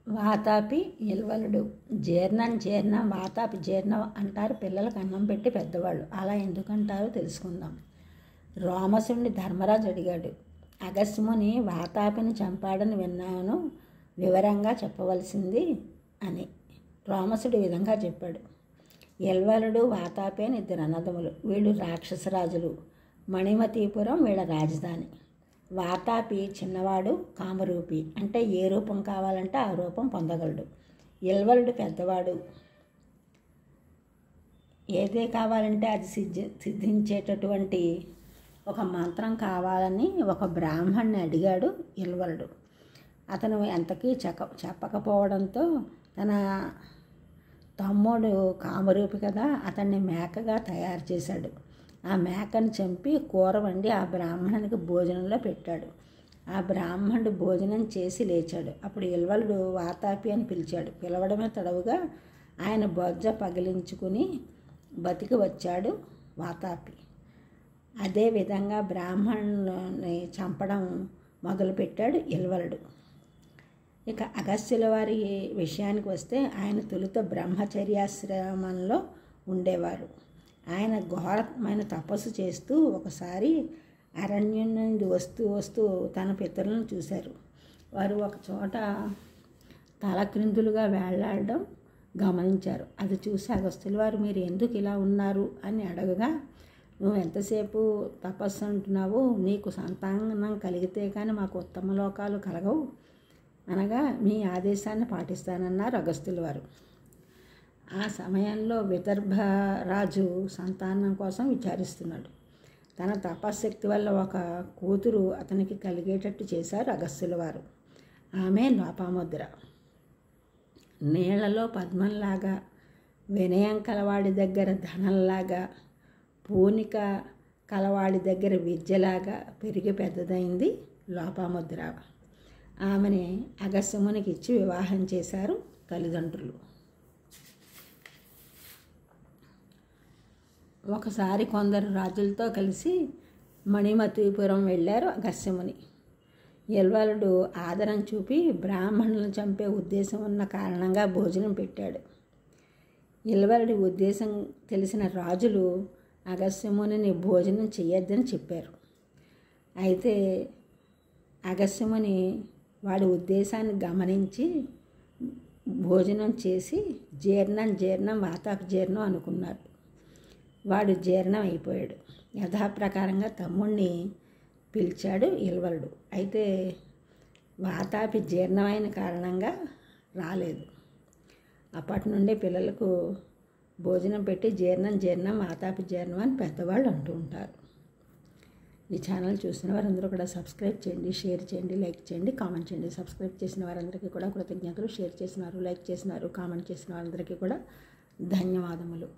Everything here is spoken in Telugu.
వాతాపి ఇల్వలుడు. జీర్ణం వాతాపి జీర్ణం అంటారు పిల్లలకు అన్నం పెట్టి పెద్దవాళ్ళు. అలా ఎందుకంటారో తెలుసుకుందాం. రోమసుని ధర్మరాజు అడిగాడు, అగస్త్యముని వాతాపిని చంపాడని విన్నాను, వివరంగా చెప్పవలసింది అని. రోమసుడు ఈ విధంగా చెప్పాడు. ఇల్వలుడు వాతాపి అని ఇద్దరు అన్నదములు. వీళ్ళు రాక్షసరాజులు. మణిమతీపురం వీళ్ళ రాజధాని. వాతాపి చిన్నవాడు, కామరూపి, అంటే ఏ రూపం కావాలంటే ఆ రూపం పొందగలడు. ఇల్వలుడు పెద్దవాడు, ఏదే కావాలంటే అది సిద్ధించేటటువంటి ఒక మంత్రం కావాలని ఒక బ్రాహ్మణ్ణి అడిగాడు ఇల్వలుడు. అతను ఎంతకీ చెప్పకపోవడంతో తన తమ్ముడు కామరూపి కదా, అతన్ని మేకగా తయారు చేశాడు. ఆ మేకను చంపి కూర వండి ఆ బ్రాహ్మణునికి భోజనంలో పెట్టాడు. ఆ బ్రాహ్మణుడు భోజనం చేసి లేచాడు. అప్పుడు ఇల్వలుడు వాతాపి అని పిలిచాడు. పిలవడమే తడవుగా ఆయన బొజ్జ పగిలించుకుని బతికి వచ్చాడు వాతాపి. అదేవిధంగా బ్రాహ్మణుని చంపడం మొదలుపెట్టాడు ఇల్వలుడు. ఇక అగస్త్యుల వారి విషయానికి వస్తే ఆయన తొలుత బ్రహ్మచర్యాశ్రమంలో ఉండేవారు. ఆయన ఘోరమైన తపస్సు చేస్తూ ఒకసారి అరణ్యం నుండి వస్తూ తన పితరులను చూశారు. వారు ఒక చోట తలక్రిందులుగా వేళ్లాడడం గమనించారు. అది చూసి అగస్త్యుల వారు, మీరు ఎందుకు ఇలా ఉన్నారు అని అడగగా, నువ్వు ఎంతసేపు తపస్సు అంటున్నావు, నీకు సంతానం కలిగితే కానీ మాకు ఉత్తమ లోకాలు కలగవు అనగా మీ ఆదేశాన్ని పాటిస్తానన్నారు అగస్త్యుల వారు. ఆ సమయంలో విదర్భరాజు సంతానం కోసం విచారిస్తున్నాడు. తన తపశ్శక్తి వల్ల ఒక కూతురు అతనికి కలిగేటట్టు చేశారు అగస్త్యుల వారు. ఆమె లోపాముద్ర. నీళ్లలో పద్మంలాగా, వినయం కలవాడి దగ్గర ధనంలాగా, పూనిక కలవాడి దగ్గర విద్యలాగా పెరిగి పెద్దదైంది లోపాముద్ర. ఆమెని అగస్త్యమునికి ఇచ్చి వివాహం చేశారు తల్లిదండ్రులు. ఒకసారి కొందరు రాజులతో కలిసి మణిమతీపురం వెళ్ళారు అగస్త్యముని. ఇల్వలుడు ఆదరం చూపి బ్రాహ్మణులను చంపే ఉద్దేశం ఉన్న కారణంగా భోజనం పెట్టాడు. ఇల్వలుడి ఉద్దేశం తెలిసిన రాజులు అగస్త్యమునిని భోజనం చెయ్యొద్దని చెప్పారు. అయితే అగస్త్యముని వాడి ఉద్దేశాన్ని గమనించి భోజనం చేసి జీర్ణం వాతాపి జీర్ణం అనుకున్నాడు. వాడు జీర్ణం అయిపోయాడు. యథాప్రకారంగా తమ్ముడిని పిలిచాడు ఇల్వలుడు. అయితే వాతాపి జీర్ణమైన కారణంగా రాలేదు. అప్పటి నుండి పిల్లలకు భోజనం పెట్టి జీర్ణం వాతాపి జీర్ణం అని పెద్దవాళ్ళు అంటూ ఉంటారు. ఈ ఛానల్ చూసిన వారందరూ కూడా సబ్స్క్రైబ్ చేయండి, షేర్ చేయండి, లైక్ చేయండి, కామెంట్ చేయండి. సబ్స్క్రైబ్ చేసిన వారందరికీ కూడా కృతజ్ఞతలు. షేర్ చేసినారు, లైక్ చేసినారు, కామెంట్ చేసిన వారందరికీ కూడా ధన్యవాదములు.